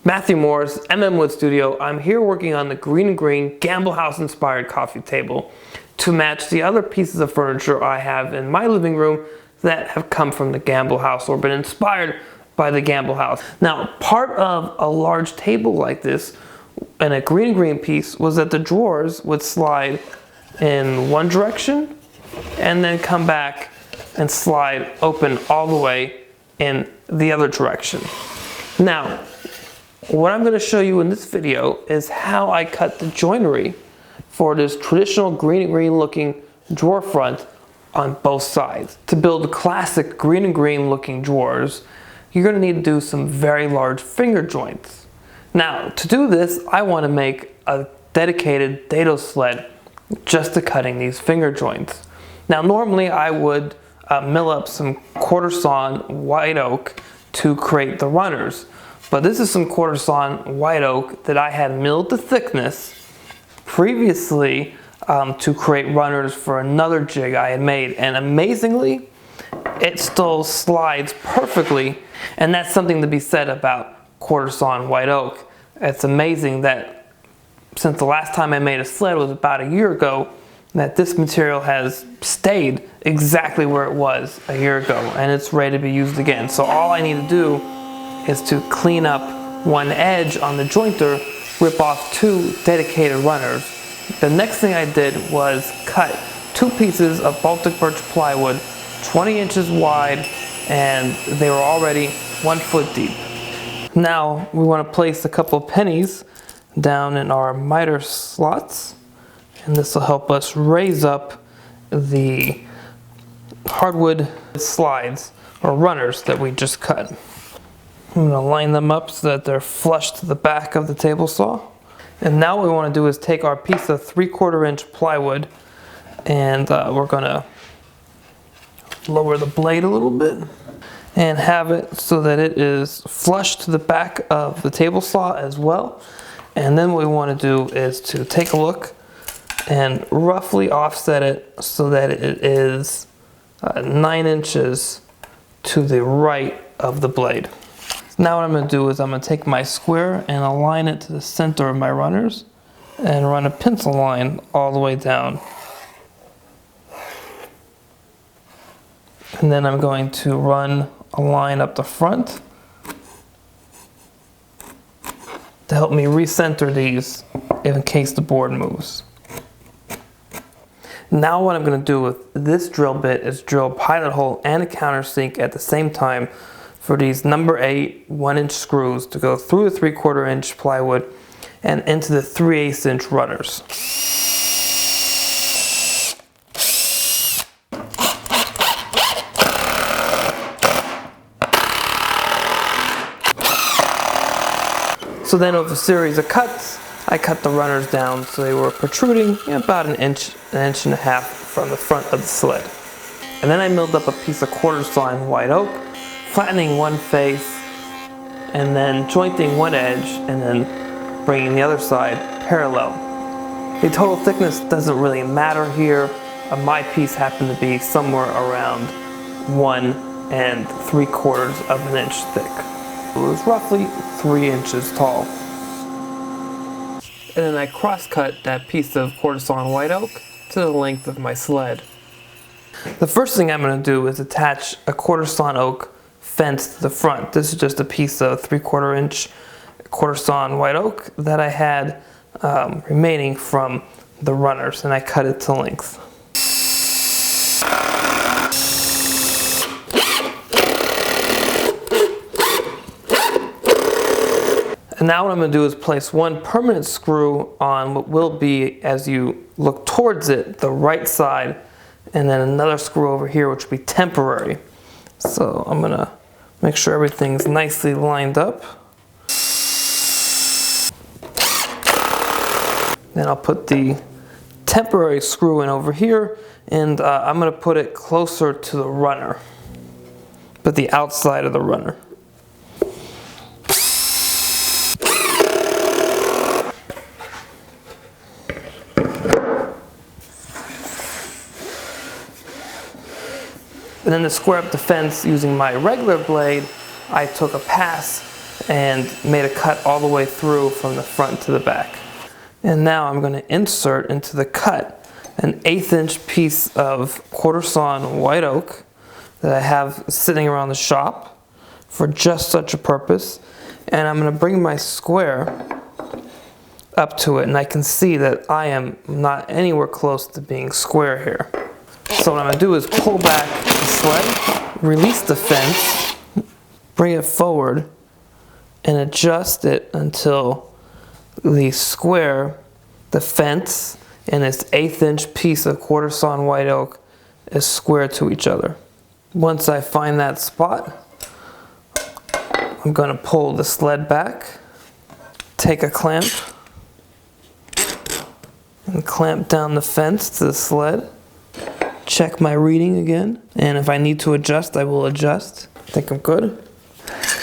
Matthew Morris, Wood Studio. I'm here working on the Greene Greene Gamble House inspired coffee table to match the other pieces of furniture I have in my living room that have come from the Gamble House or been inspired by the Gamble House. Now, part of a large table like this and a Greene Greene piece was that the drawers would slide in one direction and then come back and slide open all the way in the other direction. Now, what I'm going to show you in this video is how I cut the joinery for this traditional Greene Greene looking drawer front on both sides. To build classic Greene Greene looking drawers, you're going to need to do some very large finger joints. Now, to do this, I want to make a dedicated dado sled just to cutting these finger joints. Now, normally I would mill up some quarter sawn white oak to create the runners. But this is some quarter sawn white oak that I had milled to thickness previously to create runners for another jig I had made. And amazingly, it still slides perfectly. And that's something to be said about quarter sawn white oak. It's amazing that since the last time I made a sled was about a year ago, that this material has stayed exactly where it was a year ago. And it's ready to be used again. So all I need to do is to clean up one edge on the jointer, rip off two dedicated runners. The next thing I did was cut two pieces of Baltic birch plywood, 20 inches wide, and they were already 1 foot deep. Now we want to place a couple of pennies down in our miter slots, and this will help us raise up the hardwood slides or runners that we just cut. I'm going to line them up so that they're flush to the back of the table saw. And now what we want to do is take our piece of 3/4 inch plywood and we're going to lower the blade a little bit and have it so that it is flush to the back of the table saw as well. And then what we want to do is to take a look and roughly offset it so that it is 9 inches to the right of the blade. Now what I'm going to do is I'm going to take my square and align it to the center of my runners and run a pencil line all the way down. And then I'm going to run a line up the front to help me recenter these in case the board moves. Now what I'm going to do with this drill bit is drill a pilot hole and a countersink at the same time for these number 8 1-inch screws to go through the 3/4 inch plywood and into the 3/8 inch runners. So then with a series of cuts, I cut the runners down so they were protruding about an inch and a half from the front of the sled. And then I milled up a piece of quarter sawn white oak, flattening one face and then jointing one edge and then bringing the other side parallel. The total thickness doesn't really matter here. My piece happened to be somewhere around 1 3/4 inch thick. It was roughly 3 inches tall. And then I cross-cut that piece of quarter sawn white oak to the length of my sled. The first thing I'm going to do is attach a quarter sawn oak fence to the front. This is just a piece of 3/4 inch quarter sawn white oak that I had remaining from the runners, and I cut it to length. And now what I'm going to do is place one permanent screw on what will be, as you look towards it, the right side, and then another screw over here which will be temporary. So I'm going to make sure everything's nicely lined up. Then I'll put the temporary screw in over here, and I'm going to put it closer to the runner, but the outside of the runner. And then to square up the fence using my regular blade, I took a pass and made a cut all the way through from the front to the back. And now I'm going to insert into the cut an 1/8 inch piece of quarter sawn white oak that I have sitting around the shop for just such a purpose. And I'm going to bring my square up to it, and I can see that I am not anywhere close to being square here. So what I'm going to do is pull back the sled, release the fence, bring it forward, and adjust it until the square, the fence, and this 1/8 inch piece of quarter sawn white oak is square to each other. Once I find that spot, I'm going to pull the sled back, take a clamp, and clamp down the fence to the sled. Check my reading again, and if I need to adjust, I will adjust. I think I'm good.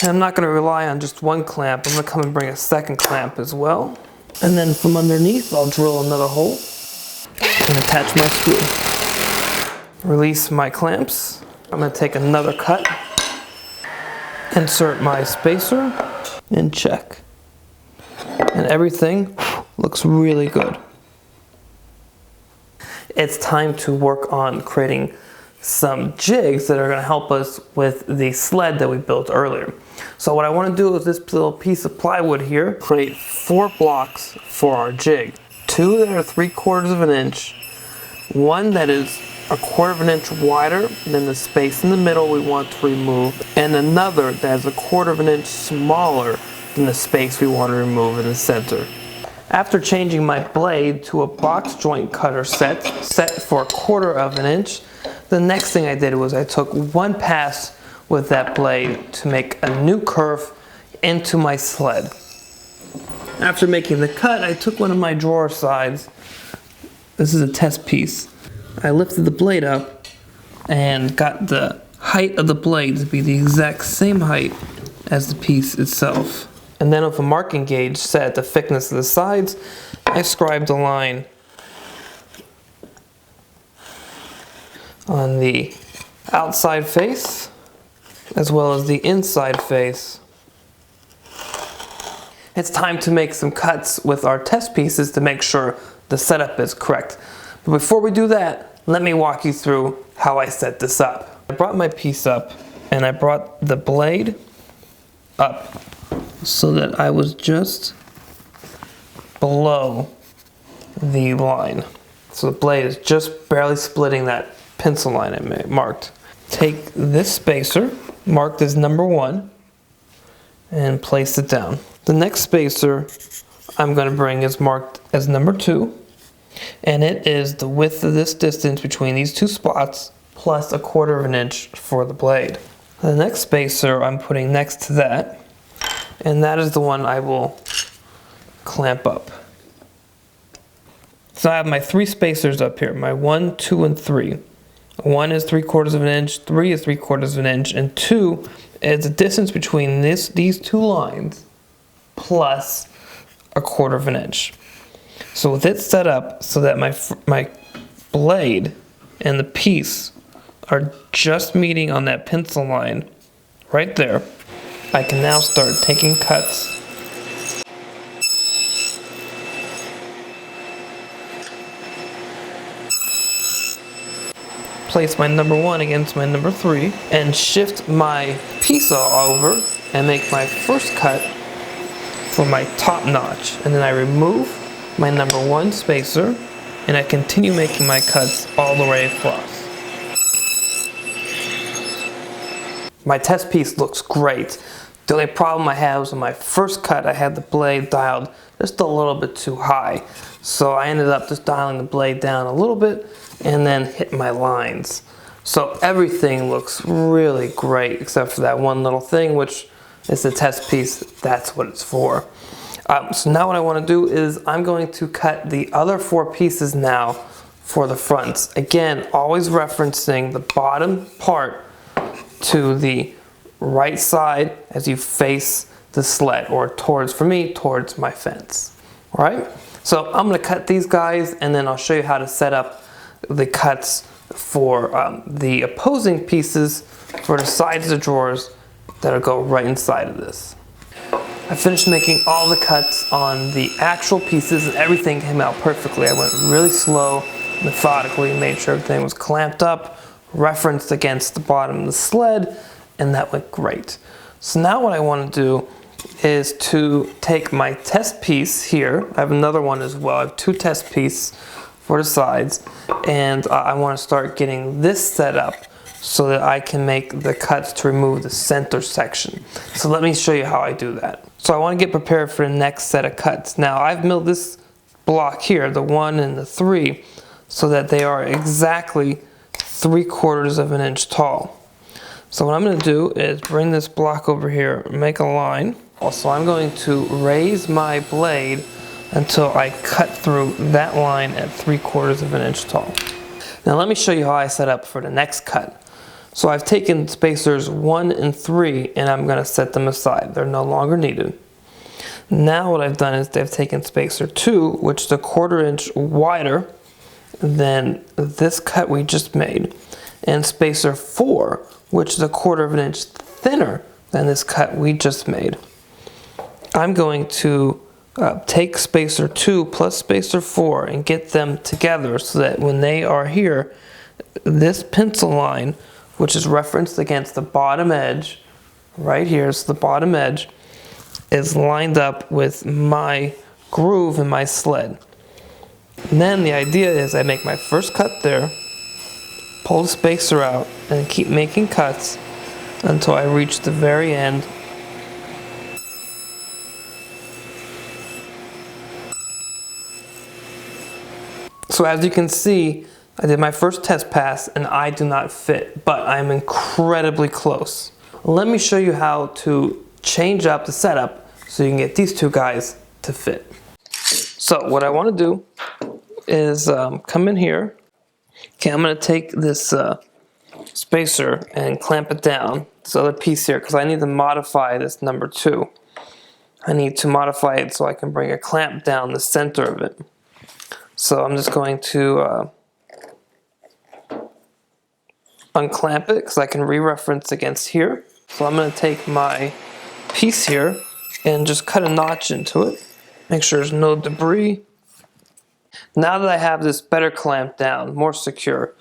And I'm not going to rely on just one clamp. I'm going to come and bring a second clamp as well. And then from underneath, I'll drill another hole and attach my screw. Release my clamps. I'm going to take another cut, insert my spacer, and check. And everything looks really good. It's time to work on creating some jigs that are going to help us with the sled that we built earlier. So what I want to do is this little piece of plywood here, create 4 blocks for our jig. 2 that are 3/4 of an inch, 1 that is 1/4 of an inch wider than the space in the middle we want to remove, and another that is 1/4 of an inch smaller than the space we want to remove in the center. After changing my blade to a box joint cutter set for 1/4 of an inch, the next thing I did was I took 1 pass with that blade to make a new curve into my sled. After making the cut, I took one of my drawer sides. This is a test piece. I lifted the blade up and got the height of the blade to be the exact same height as the piece itself. And then with a marking gauge set at the thickness of the sides, I scribed a line on the outside face as well as the inside face. It's time to make some cuts with our test pieces to make sure the setup is correct. But before we do that, let me walk you through how I set this up. I brought my piece up and I brought the blade up so that I was just below the line. So the blade is just barely splitting that pencil line I marked. Take this spacer, marked as number 1, and place it down. The next spacer I'm going to bring is marked as number 2, and it is the width of this distance between these 2 spots plus 1/4 of an inch for the blade. The next spacer I'm putting next to that, and that is the one I will clamp up. So I have my 3 spacers up here, my 1, 2, and 3. 1 is 3/4 of an inch, 3 is 3/4 of an inch, and 2 is the distance between these 2 lines plus 1/4 of an inch. So with it set up so that my blade and the piece are just meeting on that pencil line right there, I can now start taking cuts. Place my number 1 against my number 3 and shift my piece saw over and make my first cut for my top notch. And then I remove my number 1 spacer and I continue making my cuts all the way across. My test piece looks great. The only problem I had was in my first cut, I had the blade dialed just a little bit too high. So I ended up just dialing the blade down a little bit and then hit my lines. So everything looks really great except for that one little thing, which is the test piece. That's what it's for. So now what I want to do is I'm going to cut the other 4 pieces now for the fronts. Again, always referencing the bottom part to the right side as you face the sled, or towards, for me, towards my fence. All right, so I'm going to cut these guys and then I'll show you how to set up the cuts for the opposing pieces for the sides of the drawers that'll go right inside of this. I finished making all the cuts on the actual pieces and everything came out perfectly. I went really slow, methodically, made sure everything was clamped up, referenced against the bottom of the sled, and that went great. So now what I want to do is to take my test piece here. I have another one as well. I have 2 test pieces for the sides, and I want to start getting this set up so that I can make the cuts to remove the center section. So let me show you how I do that. So I want to get prepared for the next set of cuts. Now I've milled this block here, the 1 and the 3, so that they are exactly 3/4 of an inch tall. So what I'm going to do is bring this block over here, make a line. Also, I'm going to raise my blade until I cut through that line at 3/4 of an inch tall. Now let me show you how I set up for the next cut. So I've taken spacers 1 and 3 and I'm going to set them aside. They're no longer needed. Now what I've done is they've taken spacer 2, which is a 1/4 inch wider than this cut we just made, and spacer 4, which is a 1/4 inch thinner than this cut we just made. I'm going to take spacer 2 plus spacer 4 and get them together so that when they are here, this pencil line, which is referenced against the bottom edge, right here, so the bottom edge, is lined up with my groove in my sled. And then the idea is I make my first cut there, pull the spacer out, and keep making cuts until I reach the very end. So as you can see, I did my first test pass and I do not fit, but I'm incredibly close. Let me show you how to change up the setup so you can get these 2 guys to fit. So what I want to do is come in here. Okay, I'm going to take this spacer and clamp it down, this other piece here, because I need to modify this number 2. I need to modify it so I can bring a clamp down the center of it. So I'm just going to unclamp it because I can re-reference against here. So I'm going to take my piece here and just cut a notch into it. Make sure there's no debris. Now that I have this better clamped down, more secure,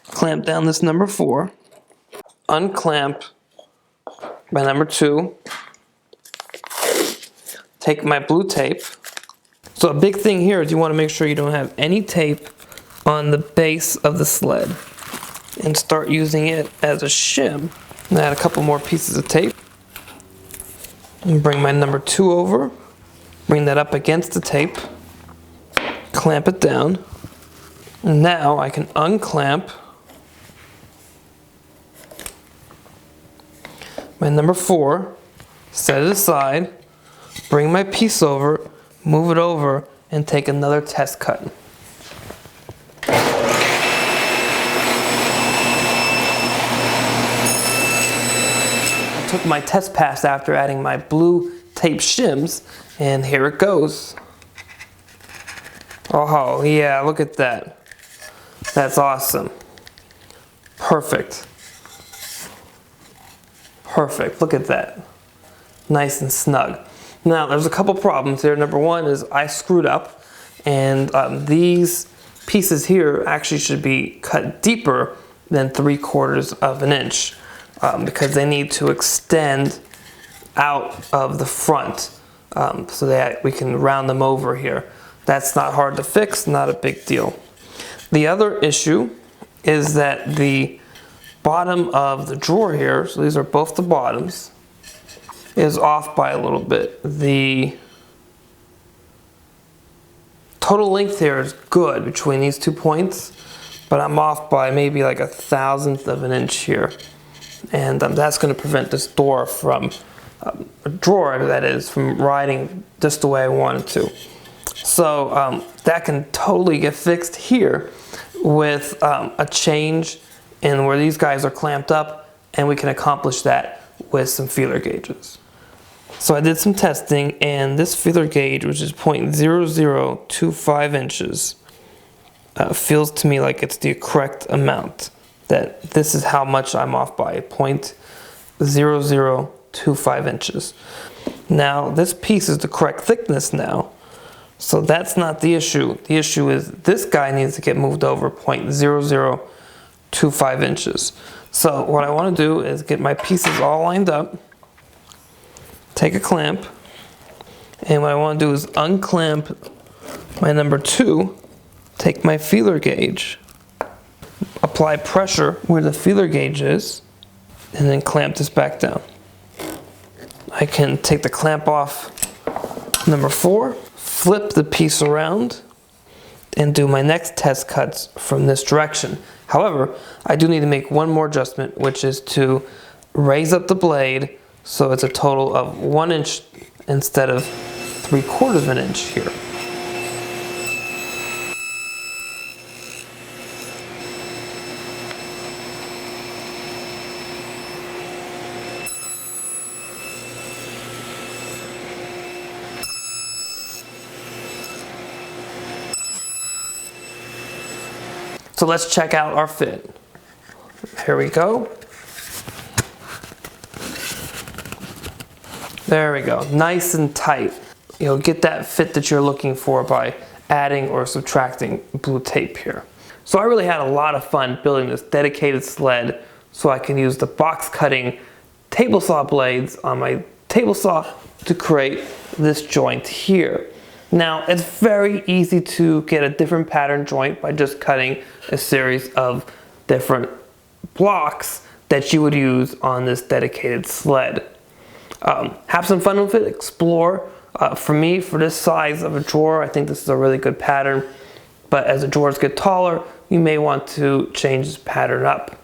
clamp down this number 4, unclamp my number 2, take my blue tape. So a big thing here is you want to make sure you don't have any tape on the base of the sled, and start using it as a shim. And add a couple more pieces of tape. And bring my number 2 over, bring that up against the tape, clamp it down. And now I can unclamp my number 4, set it aside, bring my piece over, move it over, and take another test cut. I took my test pass after adding my blue tape shims, and here it goes. Oh yeah, look at that. That's awesome. Perfect. Perfect, look at that. Nice and snug. Now, there's a couple problems here. Number 1 is I screwed up, and these pieces here actually should be cut deeper than 3/4 of an inch because they need to extend out of the front so that we can round them over here. That's not hard to fix, not a big deal. The other issue is that the bottom of the drawer here, so these are both the bottoms, is off by a little bit. The total length here is good between these 2 points, but I'm off by maybe like 1/1000th of an inch here. And that's going to prevent this door from, drawer that is, from riding just the way I want it to. So that can totally get fixed here with a change in where these guys are clamped up, and we can accomplish that with some feeler gauges. So I did some testing, and this feeler gauge, which is 0.0025 inches, feels to me like it's the correct amount. That this is how much I'm off by, 0.0025 inches. Now this piece is the correct thickness now, so that's not the issue. The issue is this guy needs to get moved over 0.0025 inches. So what I want to do is get my pieces all lined up, take a clamp, and what I want to do is unclamp my number 2, take my feeler gauge, apply pressure where the feeler gauge is, and then clamp this back down. I can take the clamp off number 4, flip the piece around, and do my next test cuts from this direction. However, I do need to make one more adjustment, which is to raise up the blade so it's a total of 1 inch instead of 3/4 of an inch here. So let's check out our fit. Here we go. There we go, nice and tight. You'll get that fit that you're looking for by adding or subtracting blue tape here. So I really had a lot of fun building this dedicated sled so I can use the box cutting table saw blades on my table saw to create this joint here. Now, it's very easy to get a different pattern joint by just cutting a series of different blocks that you would use on this dedicated sled. Have some fun with it, explore. For me, for this size of a drawer, I think this is a really good pattern, but as the drawers get taller, you may want to change this pattern up.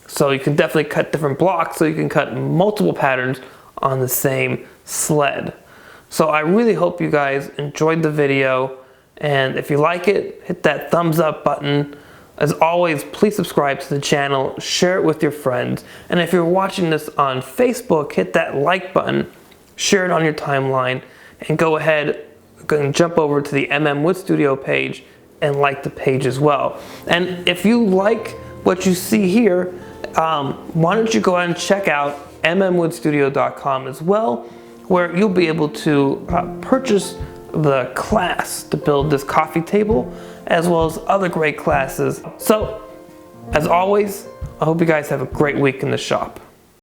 So you can definitely cut different blocks so you can cut multiple patterns on the same sled. So I really hope you guys enjoyed the video, and if you like it, hit that thumbs up button. As always, please subscribe to the channel, share it with your friends, and if you're watching this on Facebook, hit that like button, share it on your timeline, and go ahead and jump over to the Wood Studio page and like the page as well. And if you like what you see here, why don't you go ahead and check out mmwoodstudio.com as well, where you'll be able to purchase the class to build this coffee table, as well as other great classes. So, as always, I hope you guys have a great week in the shop.